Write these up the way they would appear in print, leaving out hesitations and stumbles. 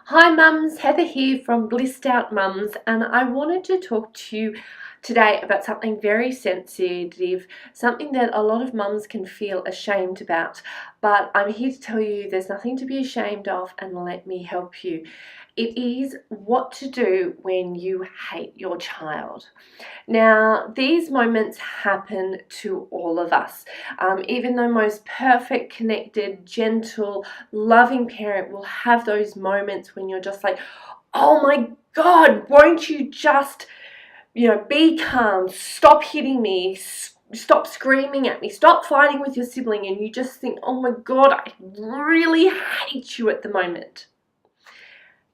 Hi mums, Heather here from Blissed Out Mums, and I wanted to talk to you today about something very sensitive, something that a lot of mums can feel ashamed about, but I'm here to tell you there's nothing to be ashamed of, and let me help you. It is what to do when you hate your child. Now, these moments happen to all of us. Even the most perfect, connected, gentle, loving parent will have those moments when you're just like, oh my God, won't you just, be calm, stop hitting me, stop screaming at me, stop fighting with your sibling, and you just think, oh my God, I really hate you at the moment.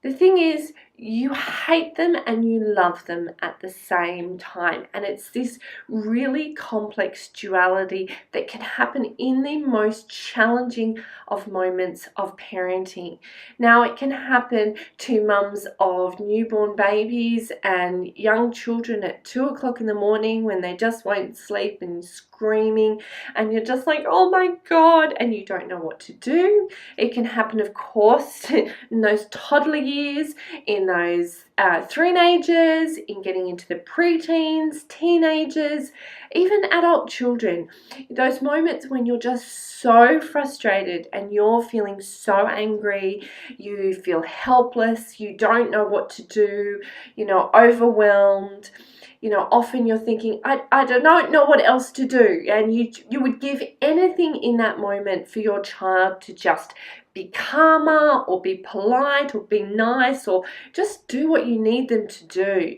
The thing is, you hate them and you love them at the same time. And it's this really complex duality that can happen in the most challenging of moments of parenting. Now, it can happen to mums of newborn babies and young children at 2 o'clock in the morning when they just won't sleep and screaming, and you're just like, oh my God, and you don't know what to do. It can happen, of course, in those toddler years, in those teenagers, in getting into the preteens, teenagers, even adult children. Those moments when you're just so frustrated and you're feeling so angry, you feel helpless, you don't know what to do, overwhelmed. Often you're thinking, I don't know what else to do, and you would give anything in that moment for your child to just be calmer or be polite or be nice or just do what you need them to do.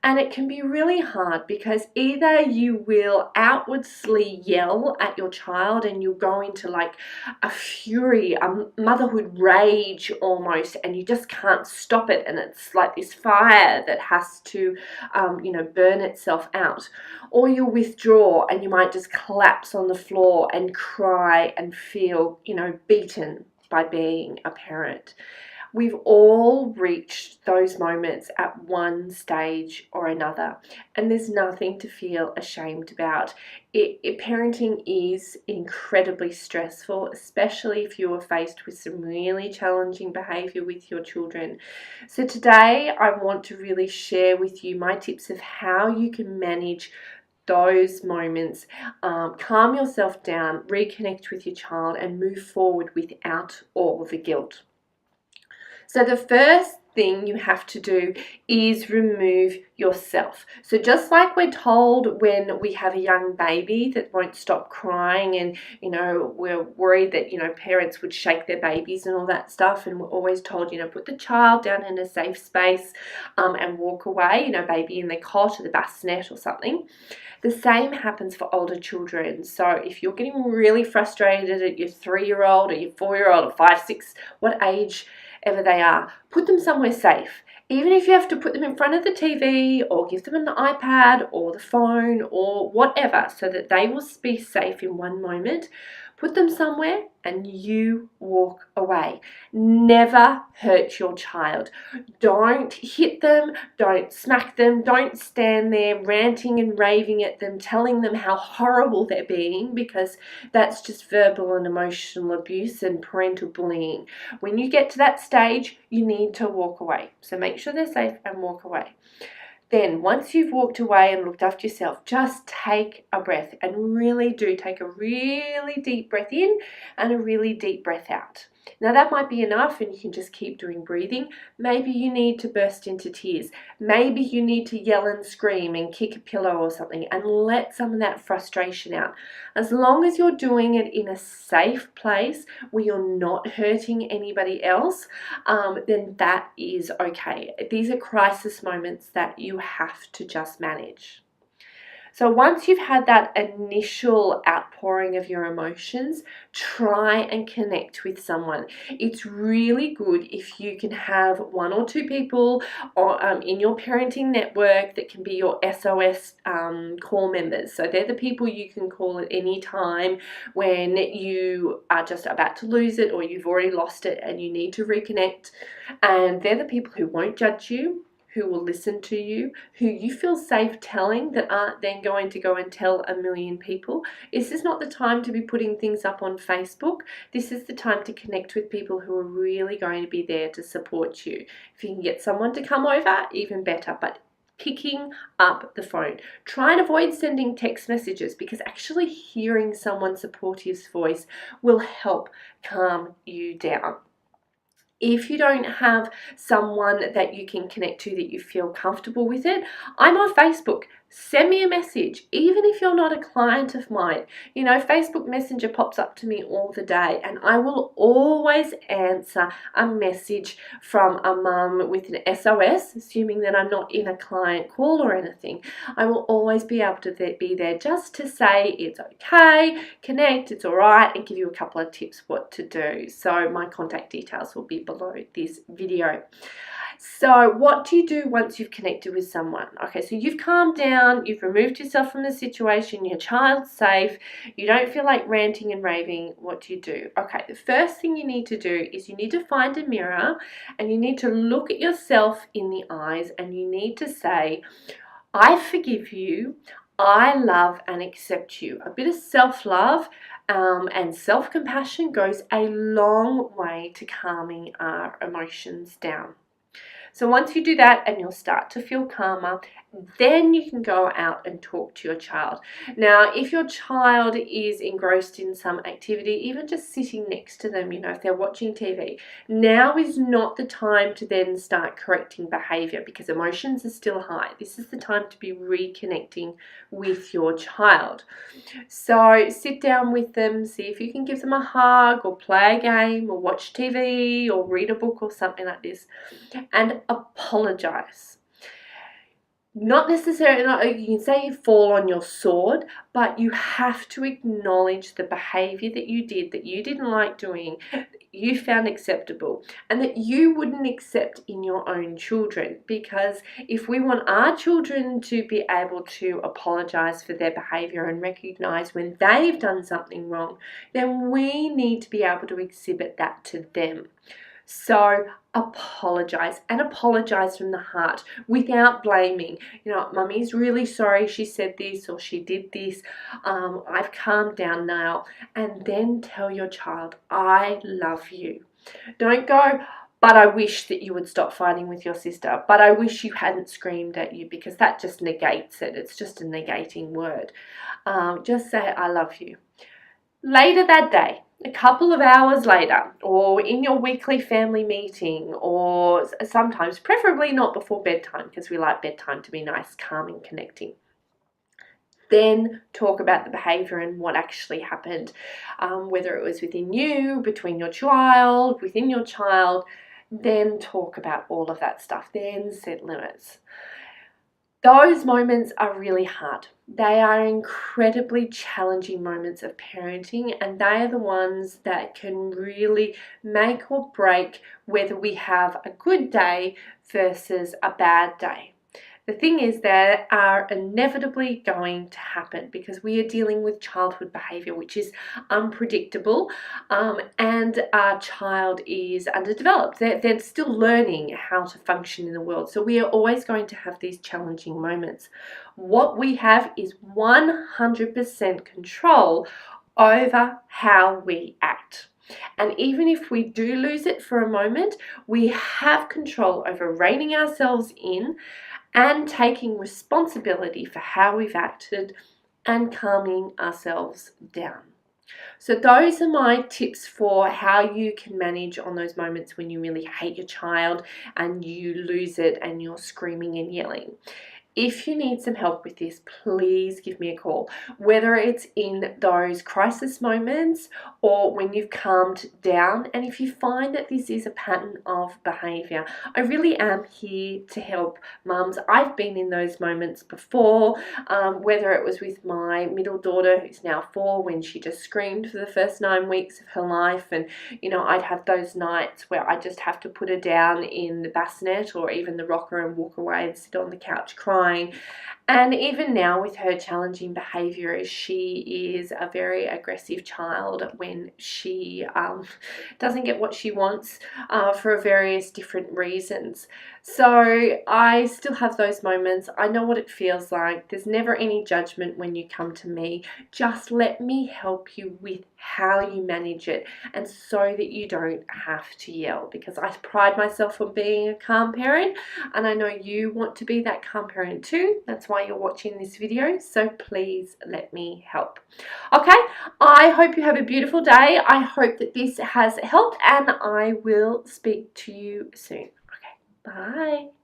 And it can be really hard because either you will outwardly yell at your child and you'll go into like a fury, a motherhood rage almost, and you just can't stop it. And it's like this fire that has to, burn itself out. Or you'll withdraw and you might just collapse on the floor and cry and feel, beaten by being a parent. We've all reached those moments at one stage or another, and there's nothing to feel ashamed about. Parenting is incredibly stressful, especially if you are faced with some really challenging behaviour with your children. So today I want to really share with you my tips of how you can manage those moments, calm yourself down, reconnect with your child, and move forward without all the guilt. So the first thing you have to do is remove yourself. So just like we're told when we have a young baby that won't stop crying, and we're worried that parents would shake their babies and all that stuff, and we're always told put the child down in a safe space and walk away, baby in the cot or the bassinet or something. The same happens for older children. So if you're getting really frustrated at your 3-year-old or your 4-year-old or 5, 6, what age ever they are, put them somewhere safe. Even if you have to put them in front of the TV or give them an iPad or the phone or whatever, so that they will be safe in one moment, put them somewhere and you walk away. Never hurt your child. Don't hit them, don't smack them, don't stand there ranting and raving at them, telling them how horrible they're being, because that's just verbal and emotional abuse and parental bullying. When you get to that stage, you need to walk away. So make sure they're safe and walk away. Then, once you've walked away and looked after yourself, just take a breath, and really do take a really deep breath in and a really deep breath out. Now, that might be enough and you can just keep doing breathing. Maybe you need to burst into tears. Maybe you need to yell and scream and kick a pillow or something and let some of that frustration out. As long as you're doing it in a safe place where you're not hurting anybody else, then that is okay. These are crisis moments that you have to just manage. So once you've had that initial outpouring of your emotions, try and connect with someone. It's really good if you can have 1 or 2 people in your parenting network that can be your SOS call members. So they're the people you can call at any time when you are just about to lose it or you've already lost it and you need to reconnect. And they're the people who won't judge you, who will listen to you, who you feel safe telling, that aren't then going to go and tell a million people. This is not the time to be putting things up on Facebook. This is the time to connect with people who are really going to be there to support you. If you can get someone to come over, even better, but picking up the phone. Try and avoid sending text messages, because actually hearing someone's supportive voice will help calm you down. If you don't have someone that you can connect to that you feel comfortable with it, I'm on Facebook. Send me a message, even if you're not a client of mine. You know, Facebook Messenger pops up to me all the day, and I will always answer a message from a mum with an SOS, assuming that I'm not in a client call or anything. I will always be able to be there just to say it's okay, connect, it's all right, and give you a couple of tips what to do. So my contact details will be below this video. So what do you do once you've connected with someone? Okay, so you've calmed down, you've removed yourself from the situation, your child's safe, you don't feel like ranting and raving. What do you do? Okay, the first thing you need to do is you need to find a mirror, and you need to look at yourself in the eyes, and you need to say, I forgive you, I love and accept you. A bit of self-love and self-compassion goes a long way to calming our emotions down. So once you do that and you'll start to feel calmer, then you can go out and talk to your child. Now, if your child is engrossed in some activity, even just sitting next to them, you know, if they're watching TV, now is not the time to then start correcting behavior, because emotions are still high. This is the time to be reconnecting with your child. So sit down with them, see if you can give them a hug or play a game or watch TV or read a book or something like this, and apologize. Not necessarily, you can say you fall on your sword, but you have to acknowledge the behavior that you did, that you didn't like doing, that you found acceptable, and that you wouldn't accept in your own children. Because if we want our children to be able to apologize for their behavior and recognize when they've done something wrong, then we need to be able to exhibit that to them. So apologize, and apologize from the heart without blaming. You know, Mummy's really sorry she said this or she did this. I've calmed down now. And then tell your child, I love you. Don't go, but I wish that you would stop fighting with your sister, but I wish you hadn't screamed at you, because that just negates it. It's just a negating word. Just say, I love you. Later that day, a couple of hours later, or in your weekly family meeting, or sometimes, preferably not before bedtime, because we like bedtime to be nice, calm and connecting. Then talk about the behavior and what actually happened, whether it was within you, between your child, within your child. Then talk about all of that stuff. Then set limits. Those moments are really hard. They are incredibly challenging moments of parenting, and they are the ones that can really make or break whether we have a good day versus a bad day. The thing is, they are inevitably going to happen, because we are dealing with childhood behavior, which is unpredictable, and our child is underdeveloped. They're still learning how to function in the world. So we are always going to have these challenging moments. What we have is 100% control over how we act. And even if we do lose it for a moment, we have control over reining ourselves in and taking responsibility for how we've acted and calming ourselves down. So those are my tips for how you can manage on those moments when you really hate your child and you lose it and you're screaming and yelling. If you need some help with this, please give me a call, whether it's in those crisis moments or when you've calmed down. And if you find that this is a pattern of behavior, I really am here to help mums. I've been in those moments before, whether it was with my middle daughter, who's now 4, when she just screamed for the first 9 weeks of her life. And, you know, I'd have those nights where I just have to put her down in the bassinet or even the rocker and walk away and sit on the couch crying. And even now with her challenging behaviour, she is a very aggressive child when she doesn't get what she wants for various different reasons. So I still have those moments. I know what it feels like. There's never any judgment when you come to me. Just let me help you with how you manage it, and so that you don't have to yell, because I pride myself on being a calm parent, and I know you want to be that calm parent too. That's why you're watching this video, so please let me help. Okay, I hope you have a beautiful day. I hope that this has helped, and I will speak to you soon. Okay, bye.